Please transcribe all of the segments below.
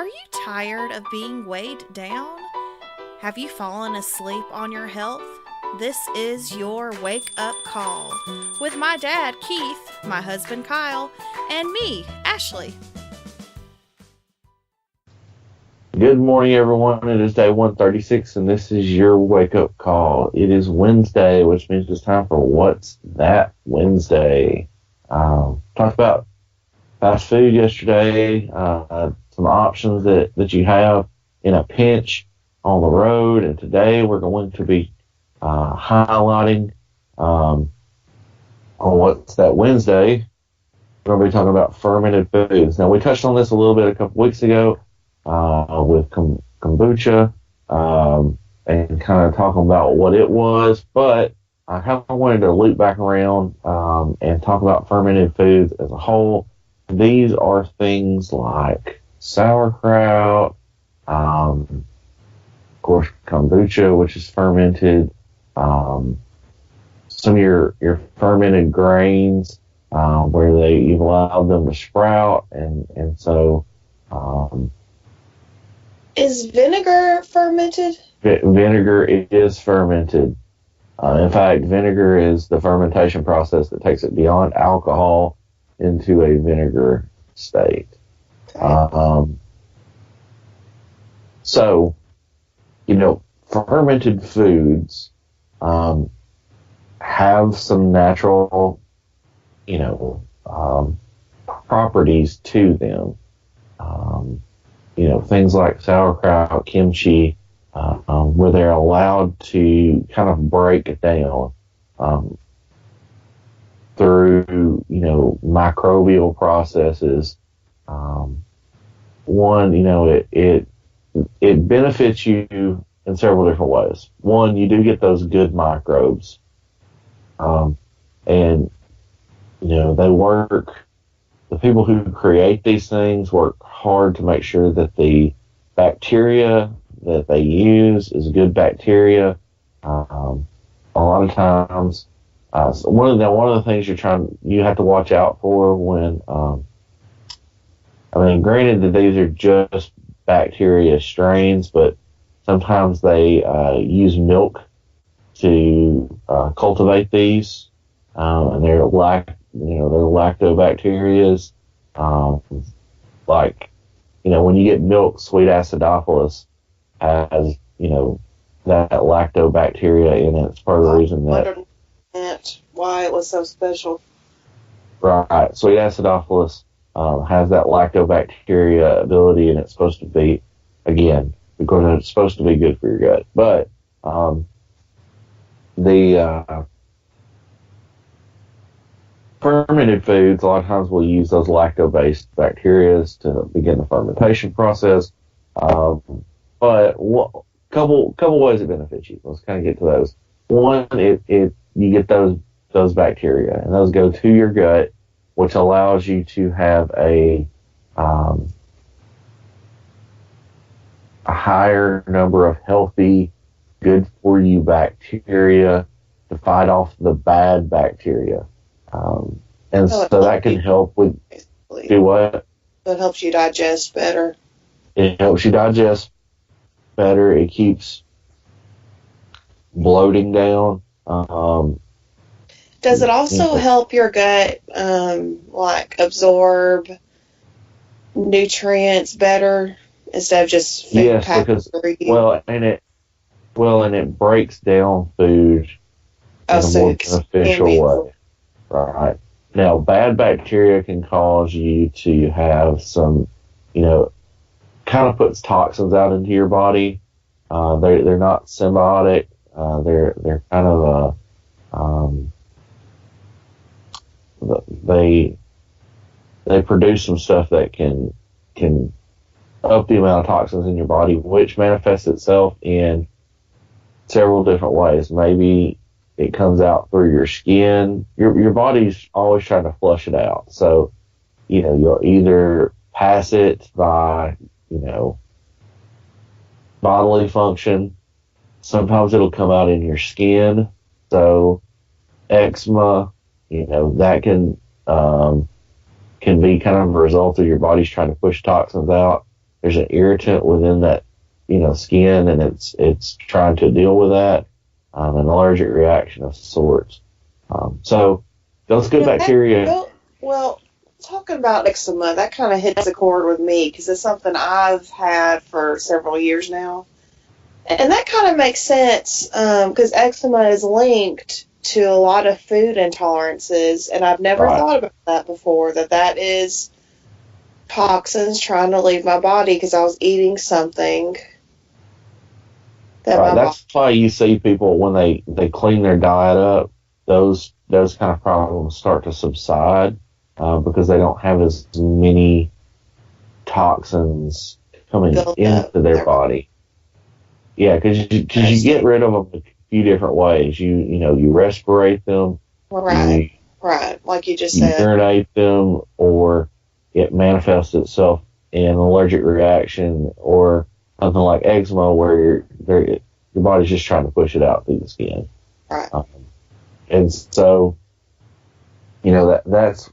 Are you tired of being weighed down? Have you fallen asleep on your health? This is your wake up call with my dad, Keith, my husband, Kyle, and me, Ashley. Good morning, everyone. It is day 136, and this is your wake up call. It is Wednesday, which means it's time for What's That Wednesday. Talked about fast food yesterday, some options that you have in a pinch on the road, and today we're going to be highlighting on What's That Wednesday. We're going to be talking about fermented foods. Now, we touched on this a little bit a couple weeks ago with kombucha and kind of talking about what it was, but I kind of wanted to loop back around and talk about fermented foods as a whole. These are things like sauerkraut, of course, kombucha, which is fermented, some of your fermented grains, where you've allowed them to sprout, and so is vinegar fermented? Vinegar is fermented. In fact, vinegar is the fermentation process that takes it beyond alcohol into a vinegar state. Okay. So, fermented foods have some natural, properties to them. Things like sauerkraut, kimchi, where they're allowed to kind of break down through, microbial processes. One, it benefits you in several different ways. One, you do get those good microbes. And, they work, the people who create these things work hard to make sure that the bacteria that they use is good bacteria. A lot of times, so one of the things you have to watch out for when, granted that these are just bacteria strains, but sometimes they use milk to cultivate these, and they're lactobacterias. When you get milk, sweet acidophilus has, that lactobacteria in it. It's part of the reason that why it was so special. Right. Sweet acidophilus has that lactobacteria ability, and it's supposed to be, again, because it's supposed to be good for your gut. But the fermented foods, a lot of times we'll use those lacto-based bacteria to begin the fermentation process. But couple ways it benefits you. Let's kind of get to those. One, you get those bacteria, and those go to your gut, which allows you to have a higher number of healthy, good for you bacteria to fight off the bad bacteria. And so that can help with, do what? It helps you digest better. It helps you digest better. It keeps bloating down. Does it also help your gut, absorb nutrients better instead of just food? Yes, because it breaks down food in a more beneficial way. Right. Now, bad bacteria can cause you to have some, kind of puts toxins out into your body. They're not symbiotic. They're kind of they produce some stuff that can up the amount of toxins in your body, which manifests itself in several different ways. Maybe it comes out through your skin. Your body's always trying to flush it out. So, you'll either pass it by, bodily function. Sometimes it'll come out in your skin. So eczema, that can be kind of a result of your body's trying to push toxins out. there's an irritant within that, skin, and it's trying to deal with that, an allergic reaction of sorts. So those good bacteria. Well, talking about eczema, that kind of hits a chord with me because it's something I've had for several years now. And that kind of makes sense because eczema is linked to a lot of food intolerances, and I've never thought about that before, that is toxins trying to leave my body because I was eating something that that's why you see people when they clean their diet up, those kind of problems start to subside because they don't have as many toxins coming into their body. Yeah, because you get rid of them a few different ways. You respirate them. Right, like you just said. You urinate them, or it manifests itself in an allergic reaction or something like eczema where your body's just trying to push it out through the skin. Right. And so, that's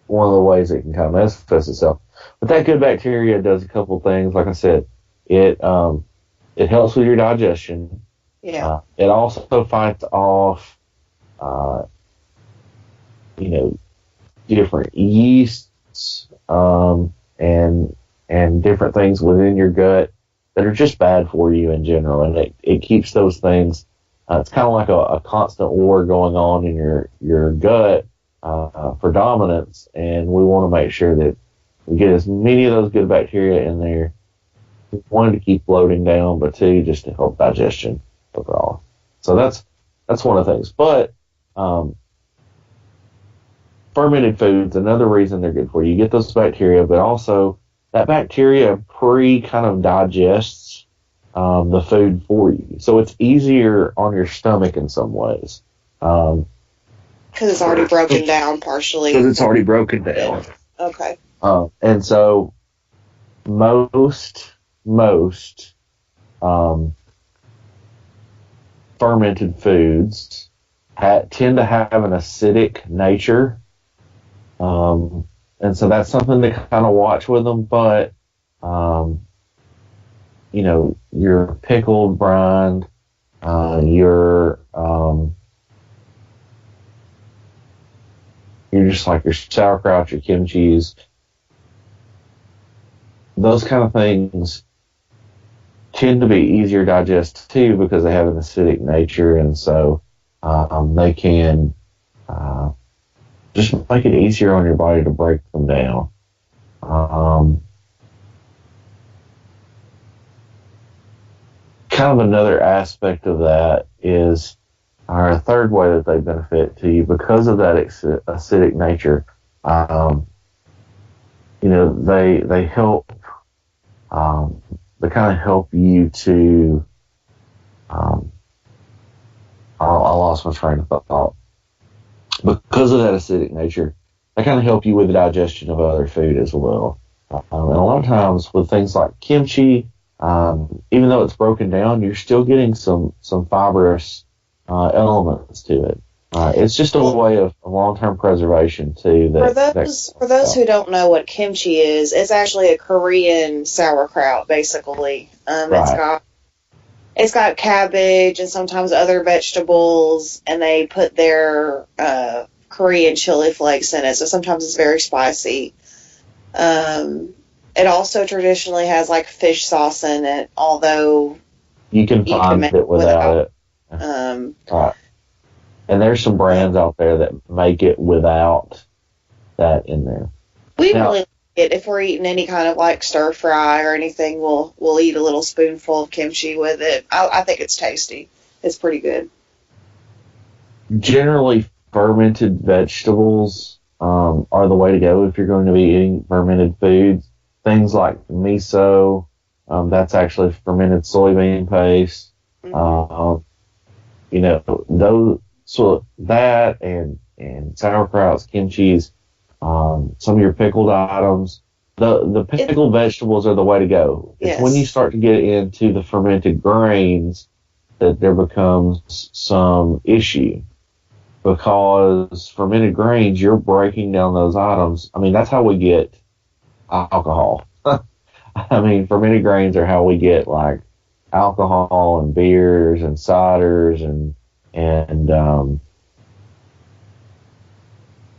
one of the ways it can kind of manifest itself. But that good bacteria does a couple things. Like I said, it helps with your digestion. Yeah. It also fights off, different yeasts, and different things within your gut that are just bad for you in general. And it keeps those things, it's kind of like a constant war going on in your gut, for dominance. And we want to make sure that we get as many of those good bacteria in there. One, to keep bloating down, but two, just to help digestion overall. So that's one of the things. But fermented foods, another reason they're good for you. You get those bacteria, but also that bacteria kind of digests the food for you. So it's easier on your stomach in some ways. Because it's already broken down partially. Because it's already broken down. Okay. And so most fermented foods tend to have an acidic nature, and so that's something to kind of watch with them. But your pickled brine, your just like your sauerkraut, your kimchis, those kind of things tend to be easier to digest too because they have an acidic nature, and so they can just make it easier on your body to break them down. Kind of another aspect of that is our third way that they benefit to you because of that acidic nature. They help. They kind of help you to. I lost my train of thought. Because of that acidic nature, they kind of help you with the digestion of other food as well. And a lot of times with things like kimchi, even though it's broken down, you're still getting some fibrous elements to it. It's just a way of long-term preservation too. For those who don't know what kimchi is, it's actually a Korean sauerkraut, basically. It's got cabbage and sometimes other vegetables, and they put their Korean chili flakes in it. So sometimes it's very spicy. It also traditionally has like fish sauce in it, although you can find it without it. Right. And there's some brands out there that make it without that in there. We really like it. If we're eating any kind of like stir fry or anything, we'll eat a little spoonful of kimchi with it. I think it's tasty. It's pretty good. Generally, fermented vegetables are the way to go if you're going to be eating fermented foods. Things like miso, that's actually fermented soybean paste. Mm-hmm. Those. So that and sauerkrauts, kimchis, some of your pickled items, the pickled vegetables are the way to go. Yes. It's when you start to get into the fermented grains that there becomes some issue, because fermented grains, you're breaking down those items. I mean, that's how we get alcohol. I mean, fermented grains are how we get like alcohol and beers and ciders and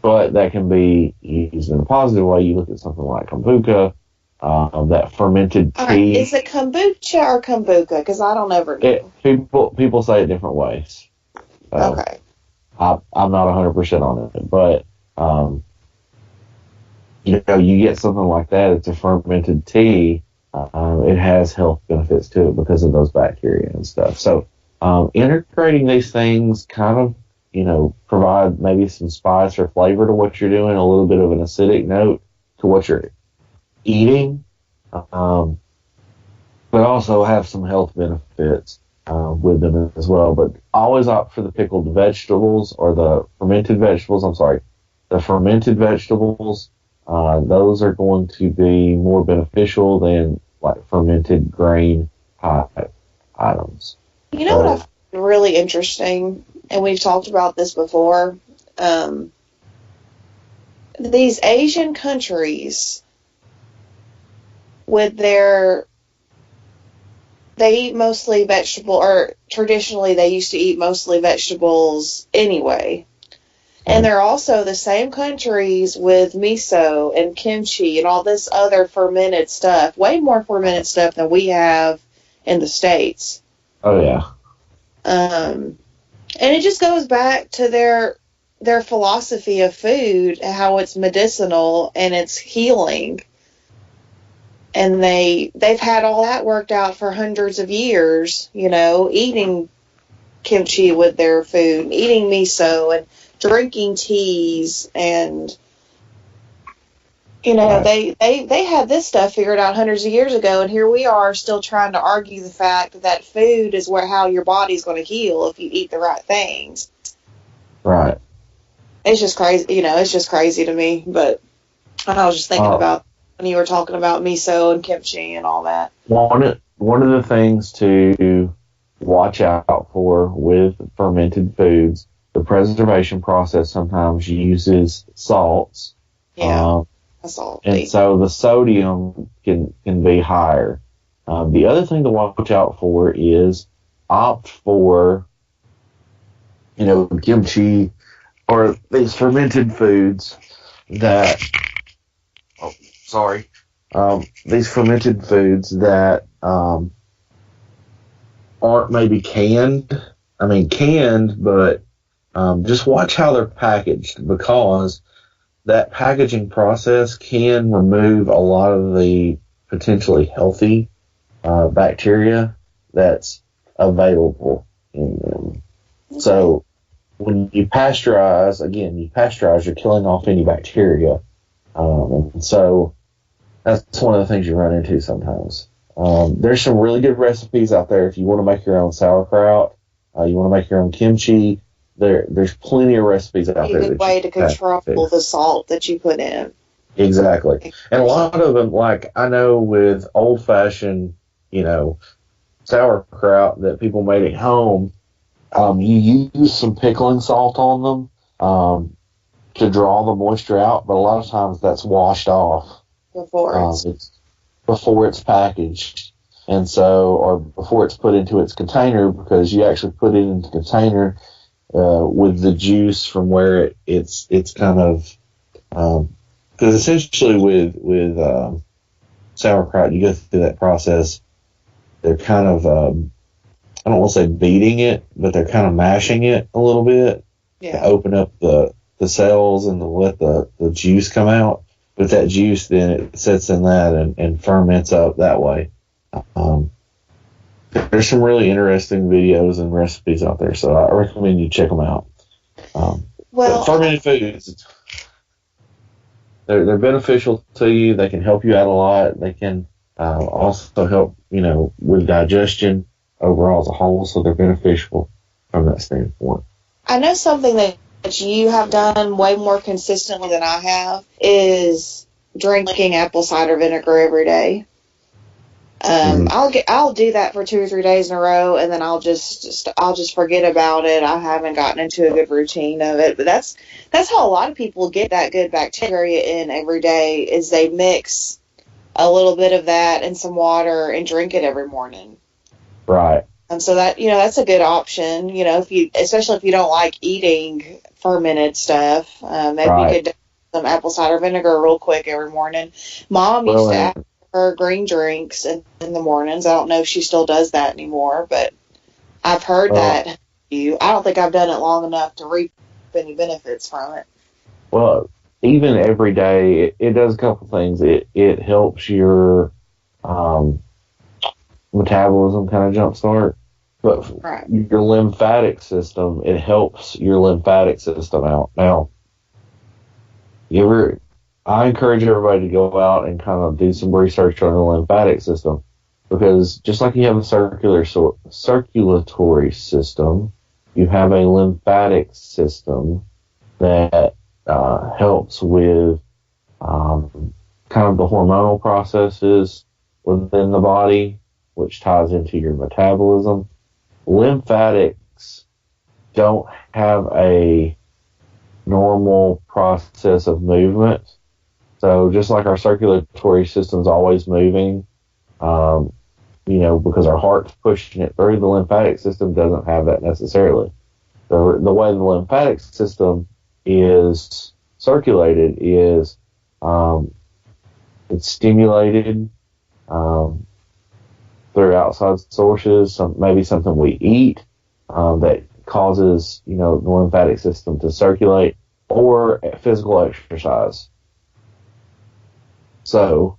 but that can be used in a positive way. You look at something like kombucha, that fermented All tea. right, is it kombucha or kombucha? Because I don't ever know. People say it different ways. Okay. I'm not 100% on it, but you get something like that. It's a fermented tea. It has health benefits to it because of those bacteria and stuff. So integrating these things kind of provide maybe some spice or flavor to what you're doing, a little bit of an acidic note to what you're eating, but also have some health benefits with them as well. But always opt for the pickled vegetables or the fermented vegetables. I'm sorry, the fermented vegetables. Those are going to be more beneficial than like fermented grain type items. You know what I find really interesting, and we've talked about this before, these Asian countries with they eat mostly vegetable, or traditionally they used to eat mostly vegetables anyway. And they're also the same countries with miso and kimchi and all this other fermented stuff, way more fermented stuff than we have in the States. Oh, yeah. And it just goes back to their philosophy of food, how it's medicinal and it's healing. And they've had all that worked out for hundreds of years, eating kimchi with their food, eating miso and drinking teas, and right. they had this stuff figured out hundreds of years ago, and here we are still trying to argue the fact that food is how your body's going to heal if you eat the right things. Right. It's just crazy, it's just crazy to me. But I was just thinking about when you were talking about miso and kimchi and all that. One of the things to watch out for with fermented foods, the preservation process sometimes uses salts. Yeah, salt. And so the sodium can be higher. The other thing to watch out for is opt for, kimchi or these fermented foods that, these fermented foods that aren't maybe canned. I mean, canned, but just watch how they're packaged, because that packaging process can remove a lot of the potentially healthy bacteria that's available in them. Okay. So when you pasteurize, you're killing off any bacteria. And so that's one of the things you run into sometimes. There's some really good recipes out there if you want to make your own sauerkraut, you want to make your own kimchi. There's plenty of recipes out there. A good way to control the salt that you put in. Exactly. And a lot of them, like I know with old-fashioned, sauerkraut that people made at home, you use some pickling salt on them to draw the moisture out, but a lot of times that's washed off before it's packaged. And so, or before it's put into its container, because you actually put it into the container with the juice from where it's kind of, because essentially with sauerkraut, you go through that process. They're kind of, I don't want to say beating it, but they're kind of mashing it a little bit to open up the cells and to let the juice come out. But that juice then it sits in that and ferments up that way. There's some really interesting videos and recipes out there, so I recommend you check them out. Fermented foods, they're beneficial to you. They can help you out a lot. They can also help, with digestion overall as a whole, so they're beneficial from that standpoint. I know something that you have done way more consistently than I have is drinking apple cider vinegar every day. I'll do that for 2 or 3 days in a row, and then I'll just forget about it. I haven't gotten into a good routine of it, but that's how a lot of people get that good bacteria in every day, is they mix a little bit of that and some water and drink it every morning. Right. So that, that's a good option. Especially if you don't like eating fermented stuff, maybe Right. you could do some apple cider vinegar real quick every morning. Mom used to ask for green drinks in the mornings. I don't know if she still does that anymore, but I've heard that. I don't think I've done it long enough to reap any benefits from it. Well, even every day, it does a couple things. It helps your metabolism kind of jumpstart, but Right. your lymphatic system, it helps your lymphatic system out. Now, I encourage everybody to go out and kind of do some research on the lymphatic system, because just like you have a circulatory system, you have a lymphatic system that helps with kind of the hormonal processes within the body, which ties into your metabolism. Lymphatics don't have a normal process of movement. So just like our circulatory system's always moving, because our heart's pushing it through, the lymphatic system doesn't have that necessarily. So the way the lymphatic system is circulated is it's stimulated through outside sources, maybe something we eat that causes the lymphatic system to circulate, or physical exercise. So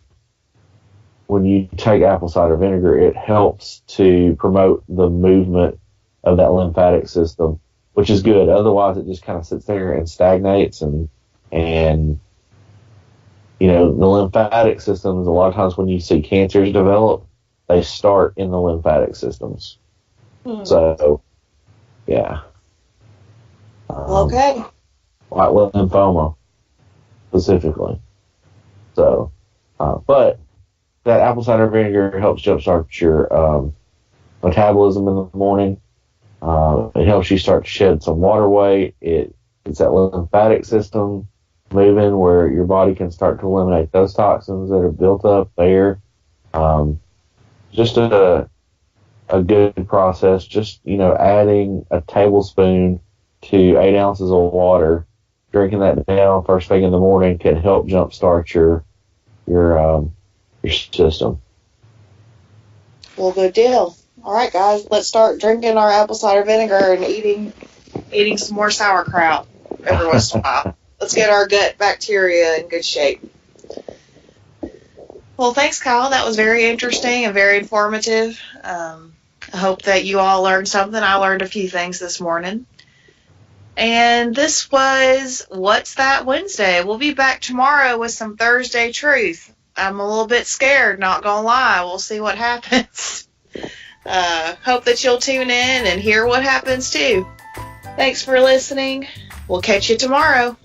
when you take apple cider vinegar, it helps to promote the movement of that lymphatic system, which is good. Otherwise, it just kind of sits there and stagnates, and the lymphatic systems, a lot of times when you see cancers develop, they start in the lymphatic systems. So, yeah. Okay. Like lymphoma, specifically. So, but that apple cider vinegar helps jumpstart your metabolism in the morning. It helps you start to shed some water weight. It's that lymphatic system moving where your body can start to eliminate those toxins that are built up there. Just a good process. Just, adding a tablespoon to 8 ounces of water, drinking that down first thing in the morning can help jumpstart your system. Well, good deal. All right, guys, let's start drinking our apple cider vinegar and eating some more sauerkraut every once in a while. Let's get our gut bacteria in good shape. Well, thanks, Kyle. That was very interesting and very informative. I hope that you all learned something. I learned a few things this morning. And this was What's That Wednesday. We'll be back tomorrow with some Thursday truth. I'm a little bit scared, not gonna lie. We'll see what happens. Hope that you'll tune in and hear what happens too. Thanks for listening. We'll catch you tomorrow.